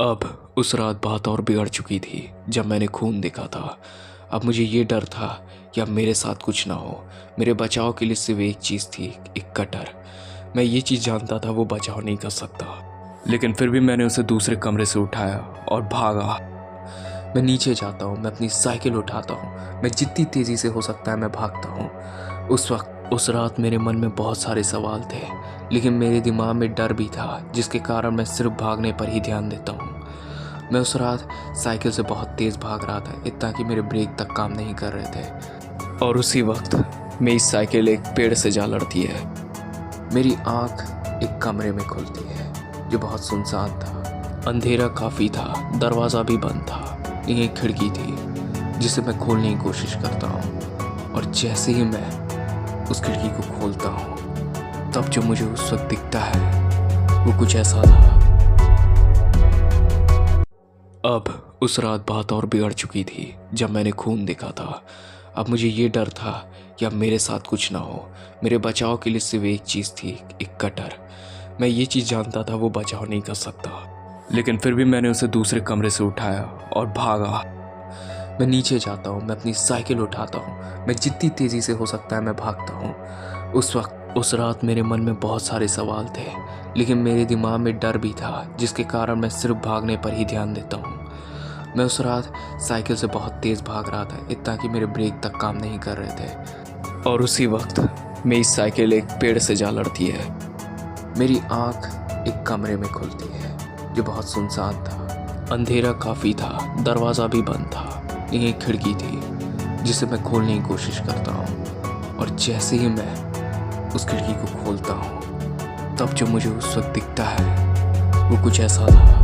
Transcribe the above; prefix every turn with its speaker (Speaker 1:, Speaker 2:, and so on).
Speaker 1: अब उस रात बात और बिगड़ चुकी थी जब मैंने खून देखा था। अब मुझे ये डर था कि अब मेरे साथ कुछ ना हो। मेरे बचाव के लिए सिर्फ एक चीज़ थी, एक कटर। मैं ये चीज़ जानता था वो बचाव नहीं कर सकता, लेकिन फिर भी मैंने उसे दूसरे कमरे से उठाया और भागा। मैं नीचे जाता हूँ, मैं अपनी साइकिल उठाता हूँ, मैं जितनी तेज़ी से हो सकता है मैं भागता हूँ। उस रात मेरे मन में बहुत सारे सवाल थे, लेकिन मेरे दिमाग में डर भी था, जिसके कारण मैं सिर्फ भागने पर ही ध्यान देता हूँ। मैं उस रात साइकिल से बहुत तेज़ भाग रहा था, इतना कि मेरे ब्रेक तक काम नहीं कर रहे थे। और उसी वक्त मेरी साइकिल एक पेड़ से जा लड़ती है। मेरी आँख एक कमरे में खुलती है जो बहुत सुनसान था। अंधेरा काफ़ी था, दरवाज़ा भी बंद था। एक खिड़की थी जिसे मैं खोलने की कोशिश करता हूँ, और जैसे ही मैं उस खिड़की को खोलता हूँ, तब जो मुझे उस वक्त दिखता है वो कुछ ऐसा था। अब उस रात बात और बिगड़ चुकी थी जब मैंने खून देखा था। अब मुझे ये डर था कि अब मेरे साथ कुछ ना हो। मेरे बचाव के लिए सिर्फ एक चीज़ थी, एक कटर। मैं ये चीज़ जानता था वो बचाव नहीं कर सकता, लेकिन फिर भी मैंने उसे दूसरे कमरे से उठाया और भागा। मैं नीचे जाता हूँ, मैं अपनी साइकिल उठाता हूँ, मैं जितनी तेज़ी से हो सकता है मैं भागता हूँ। उस रात मेरे मन में बहुत सारे सवाल थे, लेकिन मेरे दिमाग में डर भी था, जिसके कारण मैं सिर्फ भागने पर ही ध्यान देता हूँ। मैं उस रात साइकिल से बहुत तेज़ भाग रहा था, इतना कि मेरे ब्रेक तक काम नहीं कर रहे थे। और उसी वक्त मेरी साइकिल एक पेड़ से जा लड़ती है। मेरी आँख एक कमरे में खुलती है जो बहुत सुनसान था। अंधेरा काफ़ी था, दरवाज़ा भी बंद था। एक खिड़की थी जिसे मैं खोलने की कोशिश करता हूँ, और जैसे ही मैं उस खिड़की को खोलता हूँ, तब जो मुझे उस वक्त दिखता है वो कुछ ऐसा था।